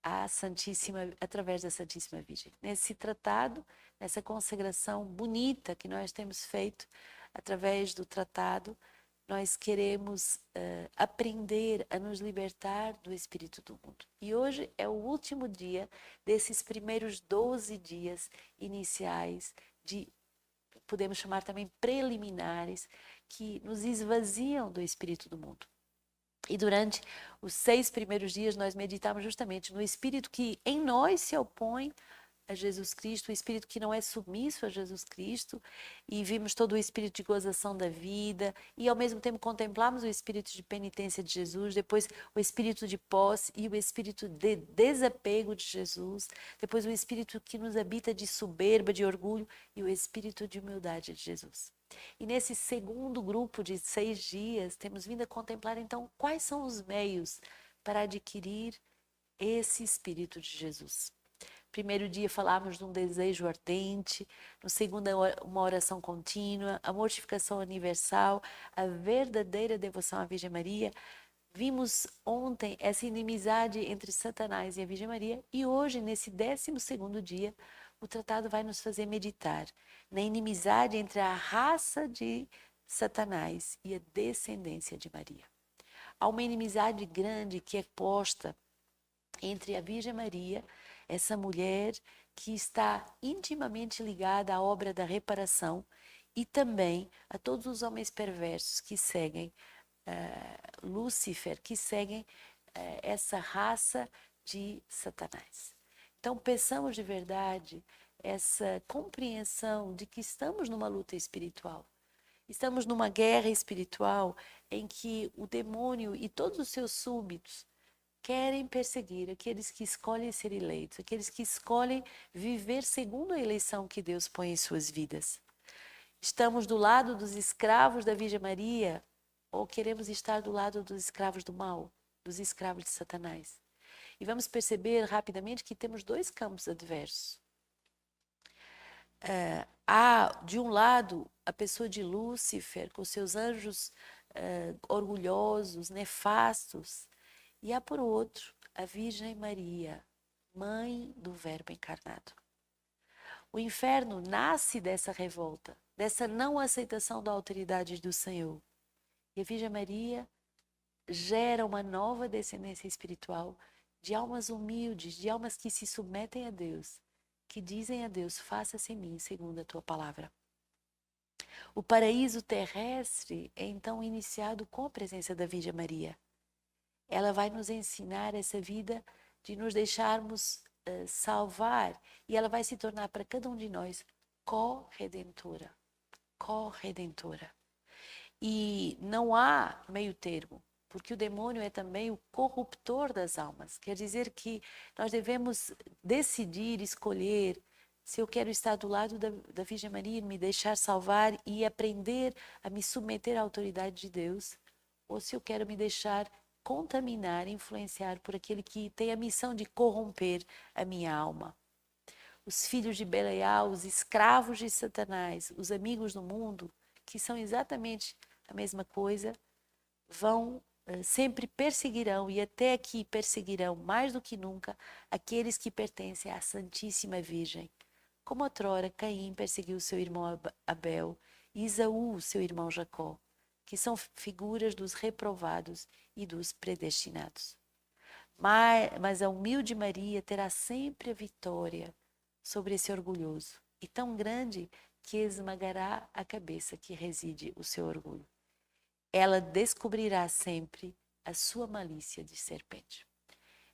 à Santíssima, através da Santíssima Virgem. Nesse tratado, nessa consagração bonita que nós temos feito através do tratado, nós queremos aprender a nos libertar do espírito do mundo. E hoje é o último dia desses primeiros 12 dias iniciais de, podemos chamar também preliminares, que nos esvaziam do espírito do mundo. E durante os 6 primeiros dias nós meditamos justamente no espírito que em nós se opõe a Jesus Cristo, o espírito que não é submisso a Jesus Cristo, e vimos todo o espírito de gozação da vida, e ao mesmo tempo contemplamos o espírito de penitência de Jesus, depois o espírito de posse e o espírito de desapego de Jesus, depois o espírito que nos habita de soberba, de orgulho, e o espírito de humildade de Jesus. E nesse segundo grupo de 6 dias, temos vindo a contemplar então quais são os meios para adquirir esse espírito de Jesus. Primeiro dia falávamos de um desejo ardente, no segundo uma oração contínua, a mortificação universal, a verdadeira devoção à Virgem Maria. Vimos ontem essa inimizade entre Satanás e a Virgem Maria e hoje, nesse 12º dia, o tratado vai nos fazer meditar na inimizade entre a raça de Satanás e a descendência de Maria. Há uma inimizade grande que é posta entre a Virgem Maria, essa mulher que está intimamente ligada à obra da reparação, e também a todos os homens perversos que seguem Lúcifer, que seguem essa raça de Satanás. Então, peçamos de verdade essa compreensão de que estamos numa luta espiritual. Estamos numa guerra espiritual em que o demônio e todos os seus súbditos querem perseguir aqueles que escolhem ser eleitos, aqueles que escolhem viver segundo a eleição que Deus põe em suas vidas. Estamos do lado dos escravos da Virgem Maria ou queremos estar do lado dos escravos do mal, dos escravos de Satanás? E vamos perceber rapidamente que temos 2 campos adversos. Há, de um lado, a pessoa de Lúcifer, com seus anjos orgulhosos, nefastos, e há, por outro, a Virgem Maria, mãe do Verbo encarnado. O inferno nasce dessa revolta, dessa não aceitação da autoridade do Senhor. E a Virgem Maria gera uma nova descendência espiritual de almas humildes, de almas que se submetem a Deus, que dizem a Deus: faça-se em mim segundo a tua palavra. O paraíso terrestre é então iniciado com a presença da Virgem Maria. Ela vai nos ensinar essa vida de nos deixarmos salvar, e ela vai se tornar para cada um de nós co-redentora. Co-redentora. E não há meio termo, porque o demônio é também o corruptor das almas. Quer dizer que nós devemos decidir, escolher se eu quero estar do lado da Virgem Maria, me deixar salvar e aprender a me submeter à autoridade de Deus, ou se eu quero me deixar contaminar, influenciar por aquele que tem a missão de corromper a minha alma. Os filhos de Belial, os escravos de Satanás, os amigos do mundo, que são exatamente a mesma coisa, vão sempre perseguirão, e até aqui perseguirão mais do que nunca, aqueles que pertencem à Santíssima Virgem. Como outrora Caim perseguiu seu irmão Abel e Isaú, seu irmão Jacó, que são figuras dos reprovados e dos predestinados. Mas a humilde Maria terá sempre a vitória sobre esse orgulhoso, e tão grande que esmagará a cabeça que reside o seu orgulho. Ela descobrirá sempre a sua malícia de serpente.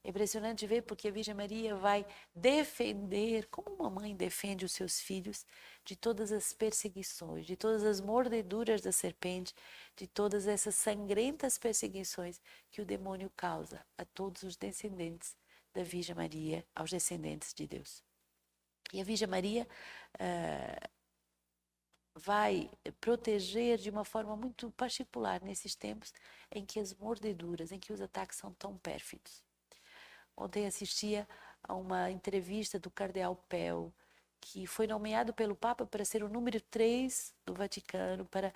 É impressionante ver porque a Virgem Maria vai defender, como uma mãe defende os seus filhos, de todas as perseguições, de todas as mordeduras da serpente, de todas essas sangrentas perseguições que o demônio causa a todos os descendentes da Virgem Maria, aos descendentes de Deus. E a Virgem Maria vai proteger de uma forma muito particular nesses tempos em que as mordeduras, em que os ataques são tão pérfidos. Ontem assistia a uma entrevista do Cardeal Pell, que foi nomeado pelo Papa para ser o número 3 do Vaticano, para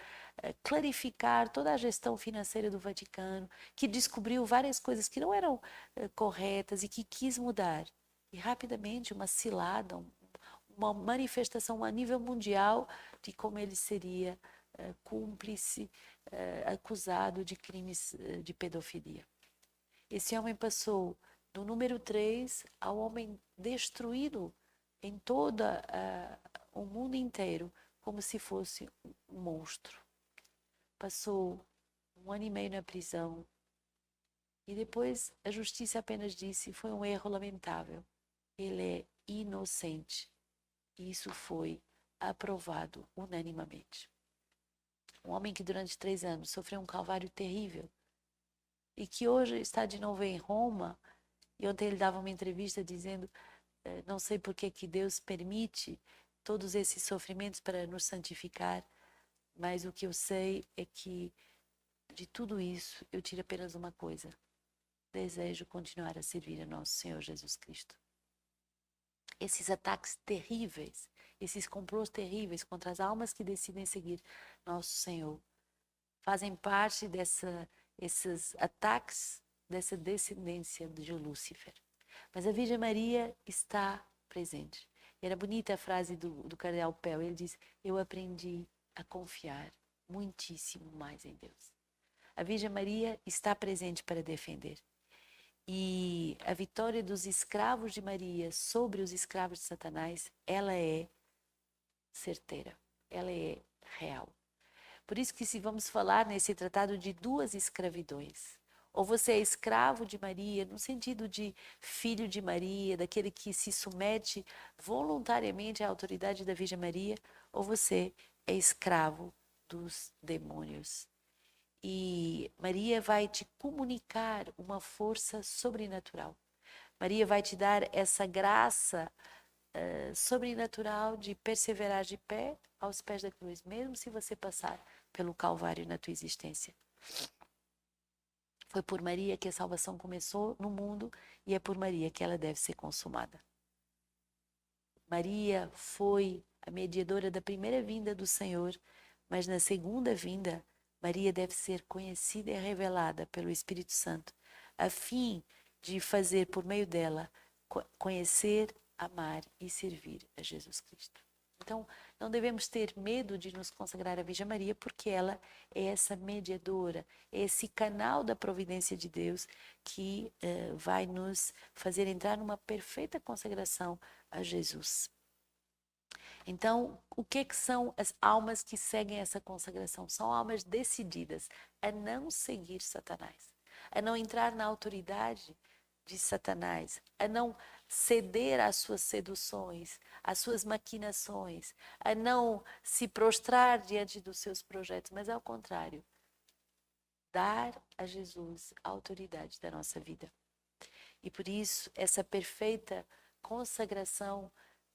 clarificar toda a gestão financeira do Vaticano, que descobriu várias coisas que não eram corretas e que quis mudar. E rapidamente uma cilada, uma manifestação a nível mundial de como ele seria cúmplice, acusado de crimes de pedofilia. Esse homem passou do número 3 ao homem destruído em todo o mundo inteiro, como se fosse um monstro. Passou 1 ano e meio na prisão e depois a justiça apenas disse: foi um erro lamentável, ele é inocente. E isso foi aprovado unanimemente. Um homem que durante 3 anos sofreu um calvário terrível e que hoje está de novo em Roma. E ontem ele dava uma entrevista dizendo: não sei por que Deus permite todos esses sofrimentos para nos santificar, mas o que eu sei é que de tudo isso eu tiro apenas uma coisa: desejo continuar a servir a nosso Senhor Jesus Cristo. Esses ataques terríveis, esses complôs terríveis contra as almas que decidem seguir nosso Senhor, fazem parte desses ataques, dessa descendência de Lúcifer. Mas a Virgem Maria está presente. Era bonita a frase do cardeal Pell. Ele diz: eu aprendi a confiar muitíssimo mais em Deus. A Virgem Maria está presente para defender. E a vitória dos escravos de Maria sobre os escravos de Satanás, ela é certeira, ela é real. Por isso que se vamos falar nesse tratado de 2 escravidões. Ou você é escravo de Maria, no sentido de filho de Maria, daquele que se submete voluntariamente à autoridade da Virgem Maria, ou você é escravo dos demônios. E Maria vai te comunicar uma força sobrenatural. Maria vai te dar essa graça sobrenatural de perseverar de pé aos pés da cruz, mesmo se você passar pelo Calvário na tua existência. Foi por Maria que a salvação começou no mundo e é por Maria que ela deve ser consumada. Maria foi a mediadora da primeira vinda do Senhor, mas na segunda vinda, Maria deve ser conhecida e revelada pelo Espírito Santo, a fim de fazer por meio dela conhecer, amar e servir a Jesus Cristo. Então, não devemos ter medo de nos consagrar à Virgem Maria, porque ela é essa mediadora, é esse canal da providência de Deus que vai nos fazer entrar numa perfeita consagração a Jesus. Então, o que são as almas que seguem essa consagração? São almas decididas a não seguir Satanás, a não entrar na autoridade de Satanás, a não ceder às suas seduções, às suas maquinações, a não se prostrar diante dos seus projetos, mas ao contrário, dar a Jesus a autoridade da nossa vida. E por isso, essa perfeita consagração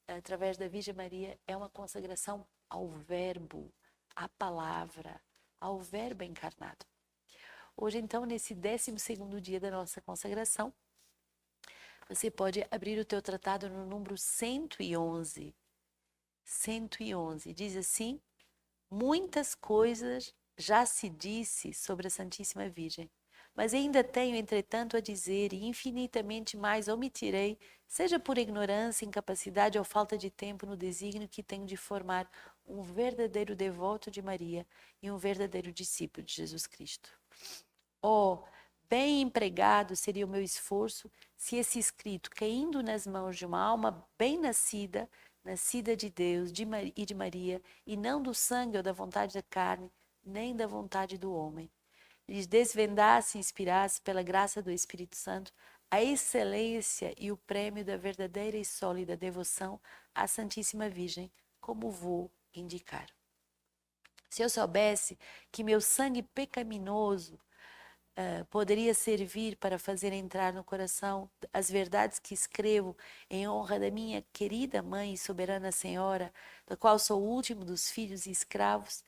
através da Virgem Maria é uma consagração ao Verbo, à Palavra, ao Verbo encarnado. Hoje, então, nesse 12º dia da nossa consagração, você pode abrir o teu tratado no número 111. 111. Diz assim: muitas coisas já se disse sobre a Santíssima Virgem, mas ainda tenho, entretanto, a dizer, e infinitamente mais omitirei, seja por ignorância, incapacidade ou falta de tempo no desígnio que tenho de formar um verdadeiro devoto de Maria e um verdadeiro discípulo de Jesus Cristo. Oh, bem empregado seria o meu esforço se esse escrito, caindo nas mãos de uma alma bem nascida, nascida de Deus e de Maria, e não do sangue ou da vontade da carne, nem da vontade do homem, lhes desvendasse e inspirasse pela graça do Espírito Santo a excelência e o prêmio da verdadeira e sólida devoção à Santíssima Virgem, como vou indicar. Se eu soubesse que meu sangue pecaminoso poderia servir para fazer entrar no coração as verdades que escrevo em honra da minha querida Mãe e Soberana Senhora, da qual sou o último dos filhos e escravos,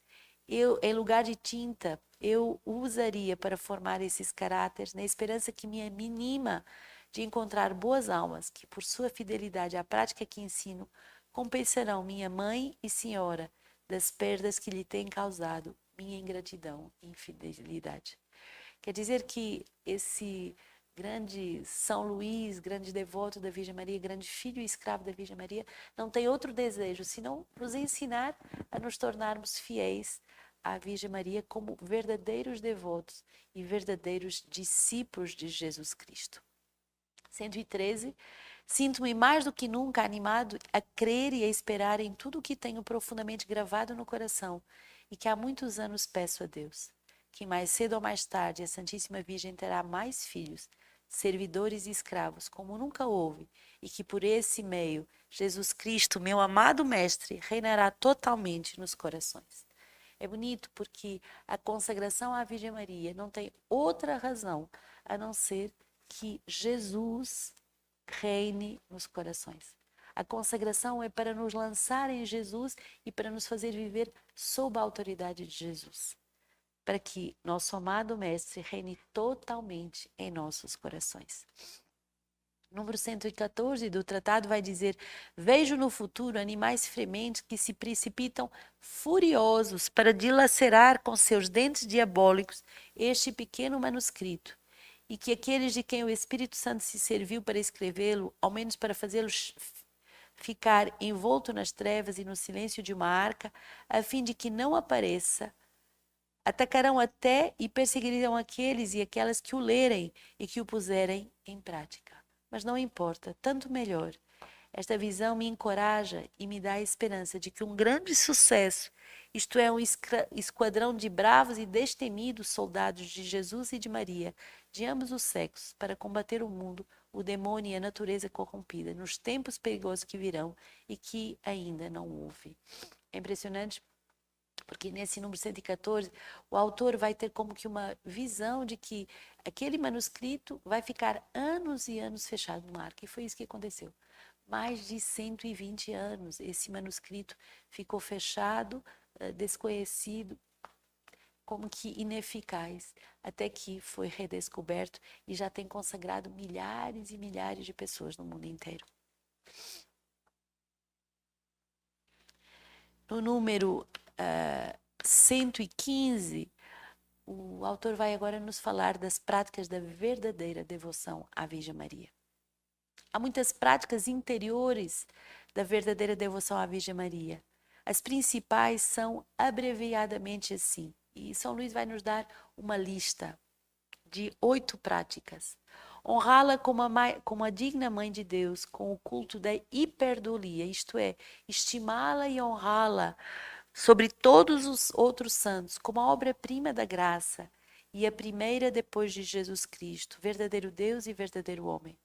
eu, em lugar de tinta, eu usaria para formar esses caráteres, na esperança que me anima de encontrar boas almas que, por sua fidelidade à prática que ensino, compensarão minha mãe e senhora das perdas que lhe tem causado minha ingratidão e infidelidade. Quer dizer que esse grande São Luís, grande devoto da Virgem Maria, grande filho e escravo da Virgem Maria, não tem outro desejo senão nos ensinar a nos tornarmos fiéis à Virgem Maria como verdadeiros devotos e verdadeiros discípulos de Jesus Cristo. 113. Sinto-me mais do que nunca animado a crer e a esperar em tudo o que tenho profundamente gravado no coração e que há muitos anos peço a Deus, que mais cedo ou mais tarde a Santíssima Virgem terá mais filhos, servidores e escravos, como nunca houve, e que por esse meio Jesus Cristo, meu amado Mestre, reinará totalmente nos corações. É bonito porque a consagração à Virgem Maria não tem outra razão a não ser que Jesus reine nos corações. A consagração é para nos lançar em Jesus e para nos fazer viver sob a autoridade de Jesus, para que nosso amado Mestre reine totalmente em nossos corações. Número 114 do tratado vai dizer: vejo no futuro animais frementes que se precipitam furiosos para dilacerar com seus dentes diabólicos este pequeno manuscrito, e que aqueles de quem o Espírito Santo se serviu para escrevê-lo, ao menos para fazê-lo ficar envolto nas trevas e no silêncio de uma arca, a fim de que não apareça, atacarão até e perseguirão aqueles e aquelas que o lerem e que o puserem em prática. Mas não importa, tanto melhor. Esta visão me encoraja e me dá a esperança de que um grande sucesso, isto é, um esquadrão de bravos e destemidos soldados de Jesus e de Maria, de ambos os sexos, para combater o mundo, o demônio e a natureza corrompida, nos tempos perigosos que virão e que ainda não houve. É impressionante, porque nesse número 114, o autor vai ter como que uma visão de que aquele manuscrito vai ficar anos e anos fechado no arca. E foi isso que aconteceu. Mais de 120 anos esse manuscrito ficou fechado, desconhecido, como que ineficaz, até que foi redescoberto e já tem consagrado milhares e milhares de pessoas no mundo inteiro. No número 115, o autor vai agora nos falar das práticas da verdadeira devoção à Virgem Maria. Há muitas práticas interiores da verdadeira devoção à Virgem Maria. As principais são abreviadamente assim. E São Luís vai nos dar uma lista de 8 práticas. Honrá-la como a digna Mãe de Deus, com o culto da hiperdulia, isto é, estimá-la e honrá-la sobre todos os outros santos, como a obra-prima da graça e a primeira depois de Jesus Cristo, verdadeiro Deus e verdadeiro homem.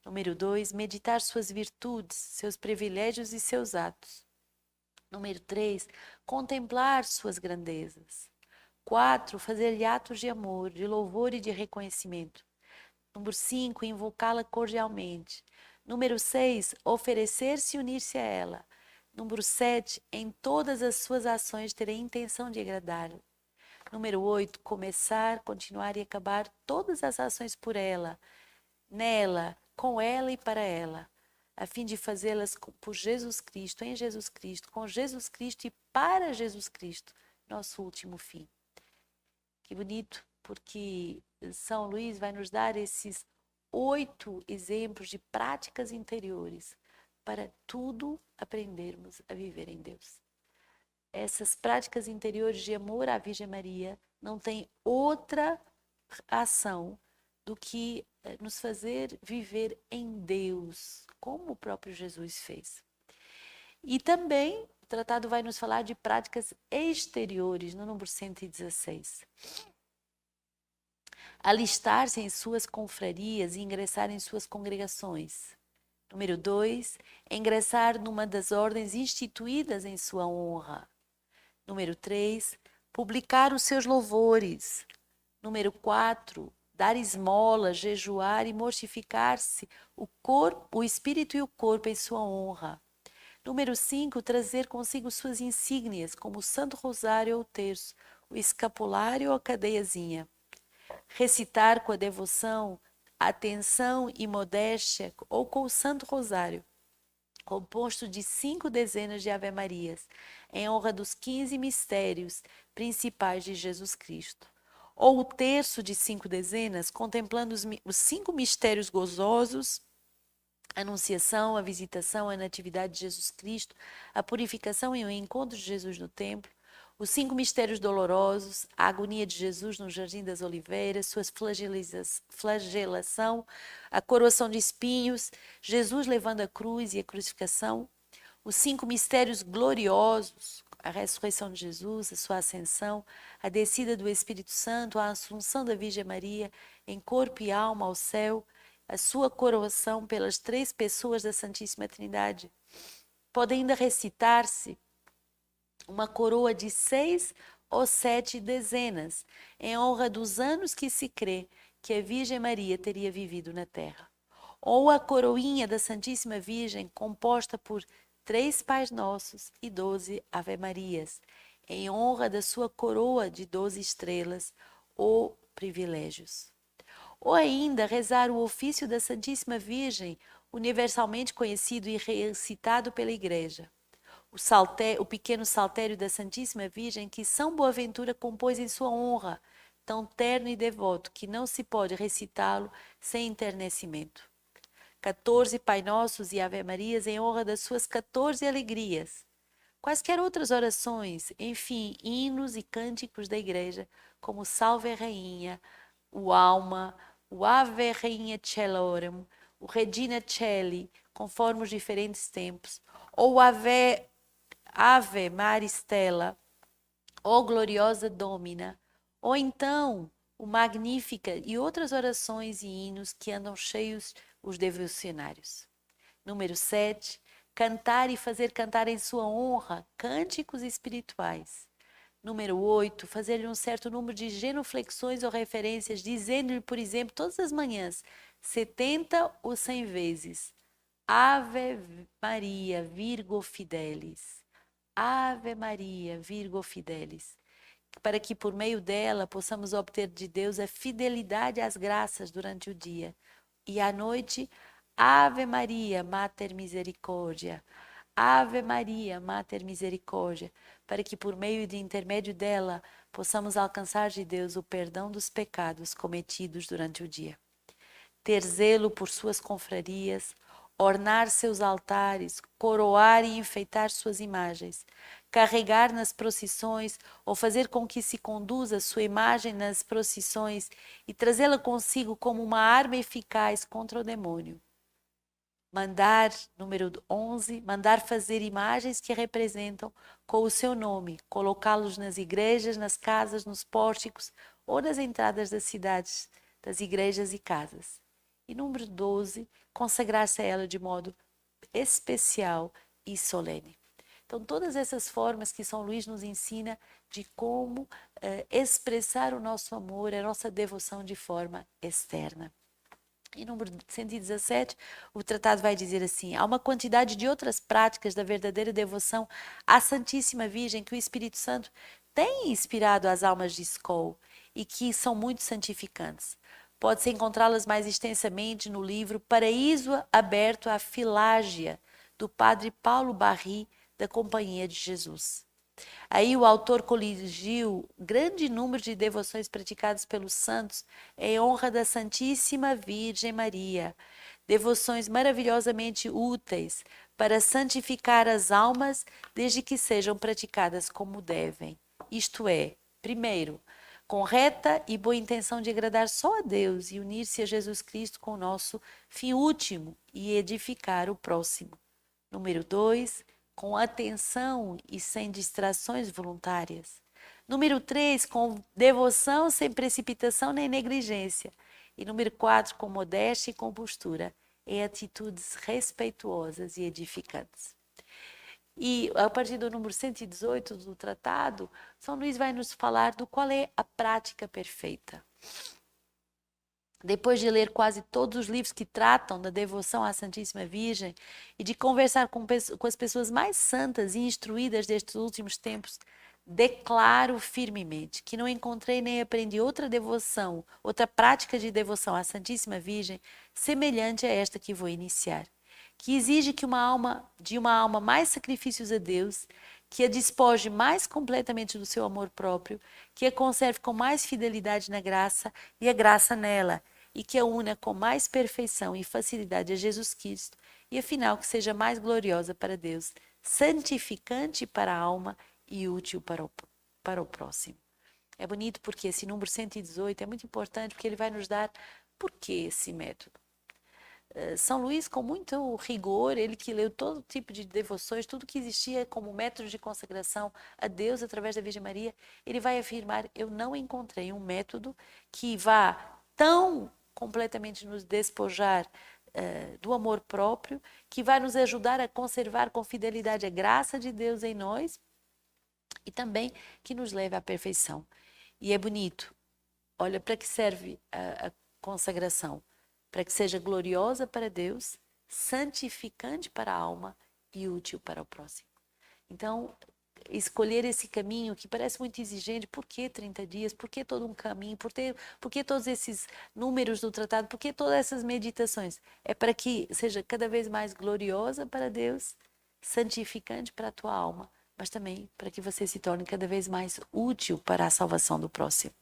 Número 2, meditar suas virtudes, seus privilégios e seus atos. Número 3, contemplar suas grandezas. 4, fazer-lhe atos de amor, de louvor e de reconhecimento. Número 5, invocá-la cordialmente. Número 6, oferecer-se e unir-se a ela. Número 7, em todas as suas ações ter a intenção de agradá-la. Número 8, começar, continuar e acabar todas as ações por ela, nela, com ela e para ela, a fim de fazê-las por Jesus Cristo, em Jesus Cristo, com Jesus Cristo e para Jesus Cristo, nosso último fim. Que bonito, porque São Luís vai nos dar esses 8 exemplos de práticas interiores para tudo aprendermos a viver em Deus. Essas práticas interiores de amor à Virgem Maria não têm outra ação do que nos fazer viver em Deus, como o próprio Jesus fez. E também o tratado vai nos falar de práticas exteriores, no número 116. Alistar-se em suas confrarias e ingressar em suas congregações. Número 2, ingressar numa das ordens instituídas em sua honra. Número 3, publicar os seus louvores. Número 4, dar esmola, jejuar e mortificar-se o corpo, o espírito e o corpo em sua honra. Número 5, trazer consigo suas insígnias, como o Santo Rosário ou o terço, o escapulário ou a cadeiazinha. Recitar com a devoção, atenção e modéstia ou com o Santo Rosário. composto de 5 dezenas de Ave-Marias, em honra dos 15 mistérios principais de Jesus Cristo. Ou o terço de 5 dezenas, contemplando os 5 mistérios gozosos, a Anunciação, a Visitação, a Natividade de Jesus Cristo, a Purificação e o Encontro de Jesus no Templo, os 5 mistérios dolorosos, a agonia de Jesus no Jardim das Oliveiras, sua flagelação, a coroação de espinhos, Jesus levando a cruz e a crucificação, os 5 mistérios gloriosos, a ressurreição de Jesus, a sua ascensão, a descida do Espírito Santo, a assunção da Virgem Maria em corpo e alma ao céu, a sua coroação pelas 3 pessoas da Santíssima Trindade. Pode ainda recitar-se uma coroa de 6 ou 7 dezenas, em honra dos anos que se crê que a Virgem Maria teria vivido na terra. Ou a coroinha da Santíssima Virgem, composta por 3 Pais Nossos e 12 Ave-Marias, em honra da sua coroa de 12 estrelas ou privilégios. Ou ainda rezar o ofício da Santíssima Virgem, universalmente conhecido e recitado pela Igreja. O pequeno saltério da Santíssima Virgem, que São Boaventura compôs em sua honra, tão terno e devoto que não se pode recitá-lo sem enternecimento. 14 Pai Nossos e Ave-Marias em honra das suas 14 alegrias. Quaisquer outras orações, enfim, hinos e cânticos da Igreja, como Salve Rainha, o Alma, o Ave Rainha Celorum, o Regina Celi, conforme os diferentes tempos, ou Ave Maristela, ou Gloriosa Domina, ou então o Magnífica e outras orações e hinos que andam cheios os devocionários. Número 7, cantar e fazer cantar em sua honra cânticos espirituais. Número 8, fazer-lhe um certo número de genuflexões ou referências, dizendo-lhe, por exemplo, todas as manhãs, 70 ou 100 vezes, Ave Maria, Virgo Fidelis. Ave Maria, Virgo Fidelis. Para que por meio dela possamos obter de Deus a fidelidade às graças durante o dia. E à noite, Ave Maria, Mater Misericórdia. Ave Maria, Mater Misericórdia, para que por meio de intermédio dela possamos alcançar de Deus o perdão dos pecados cometidos durante o dia. Ter zelo por suas confrarias, ornar seus altares, coroar e enfeitar suas imagens, carregar nas procissões ou fazer com que se conduza sua imagem nas procissões e trazê-la consigo como uma arma eficaz contra o demônio. Número 11, mandar fazer imagens que representam com o seu nome, colocá-los nas igrejas, nas casas, nos pórticos ou nas entradas das cidades, das igrejas e casas. E número 12, consagrar-se a ela de modo especial e solene. Então, todas essas formas que São Luís nos ensina de como expressar o nosso amor, a nossa devoção de forma externa. E número 117, o tratado vai dizer assim: há uma quantidade de outras práticas da verdadeira devoção à Santíssima Virgem que o Espírito Santo tem inspirado às almas de Skol e que são muito santificantes. Pode-se encontrá-las mais extensamente no livro Paraíso Aberto à Filágia, do padre Paulo Barry, da Companhia de Jesus. Aí o autor coligiu grande número de devoções praticadas pelos santos em honra da Santíssima Virgem Maria. Devoções maravilhosamente úteis para santificar as almas, desde que sejam praticadas como devem. Isto é, primeiro, com reta e boa intenção de agradar só a Deus e unir-se a Jesus Cristo com o nosso fim último e edificar o próximo. Número 2, com atenção e sem distrações voluntárias. Número 3, com devoção sem precipitação nem negligência. E número 4, com modéstia e compostura, em atitudes respeituosas e edificantes. E a partir do número 118 do tratado, São Luís vai nos falar do qual é a prática perfeita. Depois de ler quase todos os livros que tratam da devoção à Santíssima Virgem e de conversar com as pessoas mais santas e instruídas destes últimos tempos, declaro firmemente que não encontrei nem aprendi outra devoção, outra prática de devoção à Santíssima Virgem semelhante a esta que vou iniciar, que exige que de uma alma mais sacrifícios a Deus, que a despoje mais completamente do seu amor próprio, que a conserve com mais fidelidade na graça e a graça nela, e que a una com mais perfeição e facilidade a Jesus Cristo, e afinal que seja mais gloriosa para Deus, santificante para a alma e útil para o próximo. É bonito porque esse número 118 é muito importante, porque ele vai nos dar por que esse método. São Luís, com muito rigor, ele que leu todo tipo de devoções, tudo que existia como método de consagração a Deus através da Virgem Maria, ele vai afirmar: eu não encontrei um método que vá tão completamente nos despojar do amor próprio, que vai nos ajudar a conservar com fidelidade a graça de Deus em nós e também que nos leve à perfeição. E é bonito. Olha, para que serve a consagração? Para que seja gloriosa para Deus, santificante para a alma e útil para o próximo. Então, escolher esse caminho que parece muito exigente, por que 30 dias? Por que todo um caminho? Por que todos esses números do tratado? Por que todas essas meditações? É para que seja cada vez mais gloriosa para Deus, santificante para a tua alma, mas também para que você se torne cada vez mais útil para a salvação do próximo.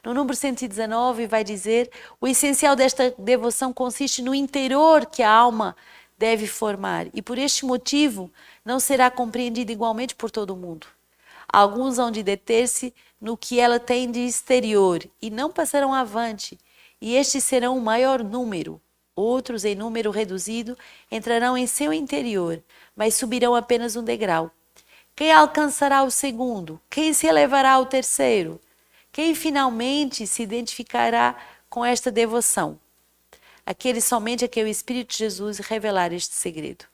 No número 119 vai dizer: o essencial desta devoção consiste no interior que a alma deve formar, e por este motivo não será compreendida igualmente por todo o mundo. Alguns hão de deter-se no que ela tem de exterior e não passarão avante, e estes serão o maior número. Outros, em número reduzido, entrarão em seu interior, mas subirão apenas um degrau. Quem alcançará o segundo? Quem se elevará ao terceiro? Quem finalmente se identificará com esta devoção? Aquele somente a quem o Espírito de Jesus revelar este segredo.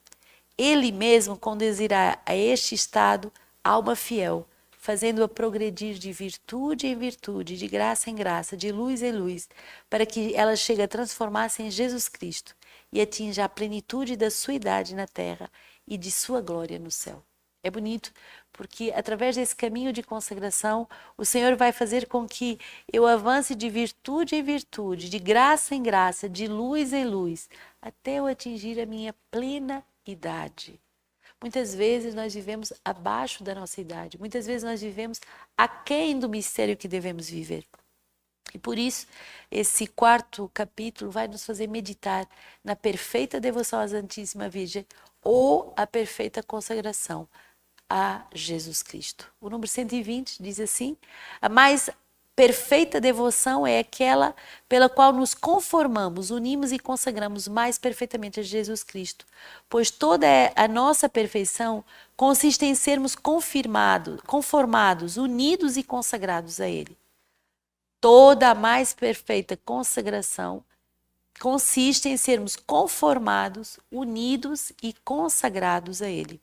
Ele mesmo conduzirá a este estado a alma fiel, fazendo-a progredir de virtude em virtude, de graça em graça, de luz em luz, para que ela chegue a transformar-se em Jesus Cristo e atinja a plenitude da sua idade na terra e de sua glória no céu. É bonito, porque através desse caminho de consagração, o Senhor vai fazer com que eu avance de virtude em virtude, de graça em graça, de luz em luz, até eu atingir a minha plena idade. Muitas vezes nós vivemos abaixo da nossa idade, muitas vezes nós vivemos aquém do mistério que devemos viver. E por isso, esse 4º capítulo vai nos fazer meditar na perfeita devoção à Santíssima Virgem ou a perfeita consagração a Jesus Cristo. O número 120 diz assim: a mais perfeita devoção é aquela pela qual nos conformamos, unimos e consagramos mais perfeitamente a Jesus Cristo, pois toda a nossa perfeição consiste em sermos conformados, unidos e consagrados a Ele. Toda a mais perfeita consagração consiste em sermos conformados, unidos e consagrados a Ele.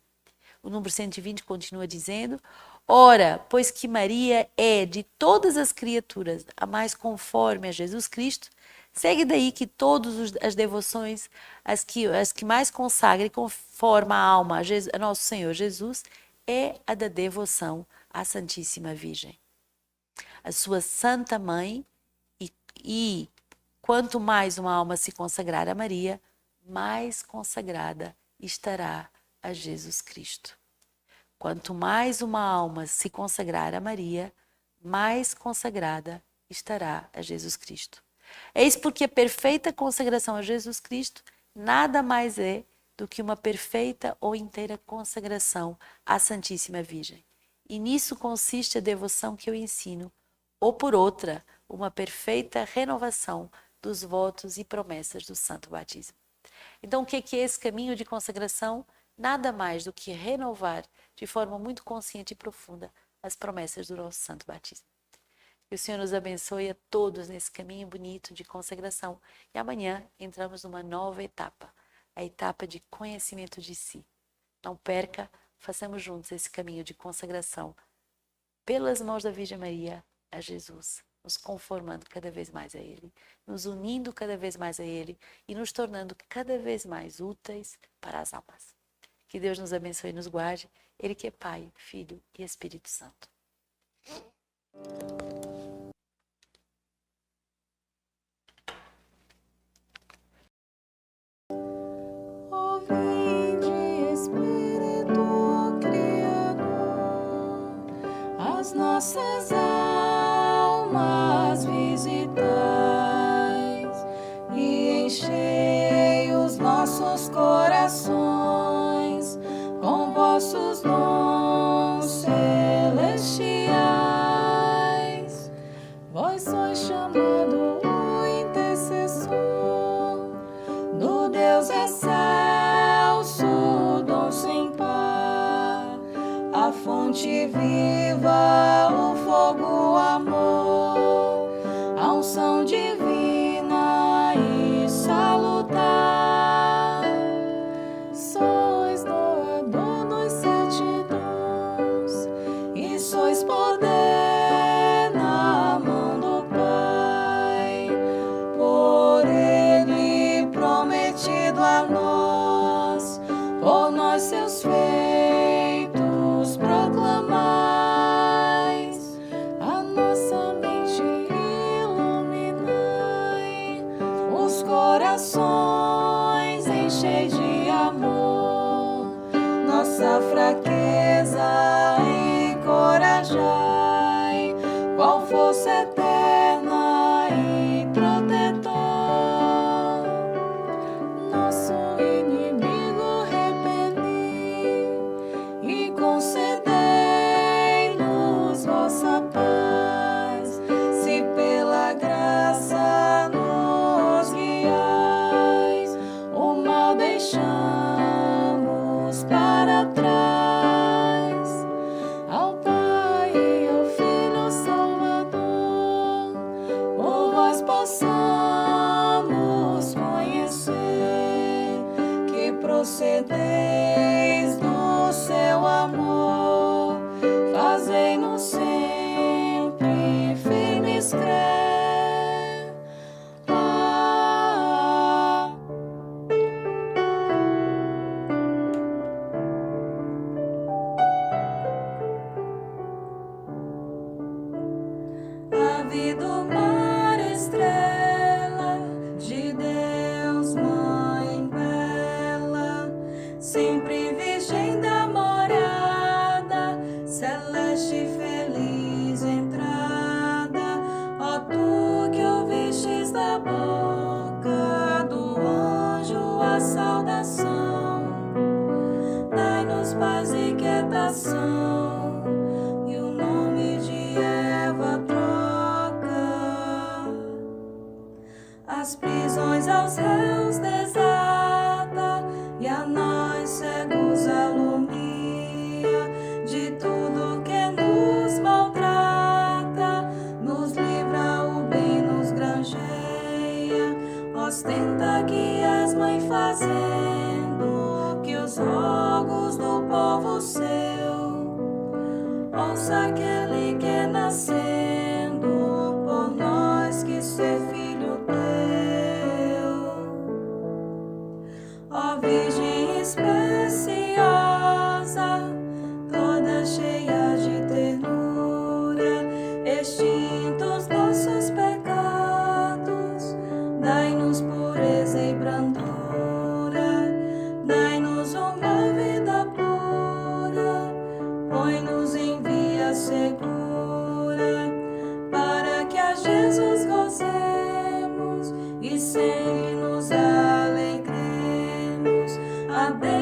O número 120 continua dizendo: ora, pois que Maria é de todas as criaturas a mais conforme a Jesus Cristo, segue daí que todas as devoções, as que mais consagram e conformam a alma a nosso Senhor Jesus, é a da devoção à Santíssima Virgem, a sua Santa Mãe, e quanto mais uma alma se consagrar a Maria, mais consagrada estará a Jesus Cristo. Quanto mais uma alma se consagrar a Maria, mais consagrada estará a Jesus Cristo. Eis porque a perfeita consagração a Jesus Cristo nada mais é do que uma perfeita ou inteira consagração à Santíssima Virgem. E nisso consiste a devoção que eu ensino, ou por outra, uma perfeita renovação dos votos e promessas do Santo Batismo. Então, o que é esse caminho de consagração? Nada mais do que renovar de forma muito consciente e profunda as promessas do nosso Santo Batismo. Que o Senhor nos abençoe a todos nesse caminho bonito de consagração. E amanhã entramos numa nova etapa, a etapa de conhecimento de si. Não perca, façamos juntos esse caminho de consagração pelas mãos da Virgem Maria a Jesus, nos conformando cada vez mais a Ele, nos unindo cada vez mais a Ele e nos tornando cada vez mais úteis para as almas. Que Deus nos abençoe e nos guarde, Ele que é Pai, Filho e Espírito Santo. Oh, nossas almas visitais e enchei os nossos corações com vossos dons celestiais. Vós sois chamado o intercessor do Deus excelso, dom sem par, a fonte viva, o fogo, o amor, a unção divina e salutar. Sois doador dos 7 dons e sois poder na mão do Pai, por Ele prometido a nós, por nós seus feitos proclamais. A nossa mente iluminai, os corações enchei de amor, nossa fraqueza encorajai, qual força eterna e protetor. Nosso inimigo repeli e concedei-nos vossa paz, se pela graça nos guiais, o mal deixamos para trás. Ao Pai e ao Filho Salvador, por vós possamos conhecer que procedeis do seu amor, fazei-nos sempre firmes crer. Ah, ave do mar, estrela de Deus, mãe bela, sempre virgem da morada, celeste e feliz entrada. Ó tu que ouvistes da boca do anjo a saudação, dai-nos paz e quietação, e o nome de Eva troca. As prisões aos réus desata, e a nós cegos alumia, de tudo que nos maltrata, nos livra o bem, nos granjeia. Ostenta que és mãe, fazendo que os rogos do povo seu ouça aquele que nascendo por nós quis ser filho teu. Ó Virgem especiosa, toda cheia de ternura, extintos nossos pecados, dai-nos pureza e brandura, dai-nos uma vida pura, põe-nos em via segura, para que a Jesus gozemos e sempre nos alegremos. A Deus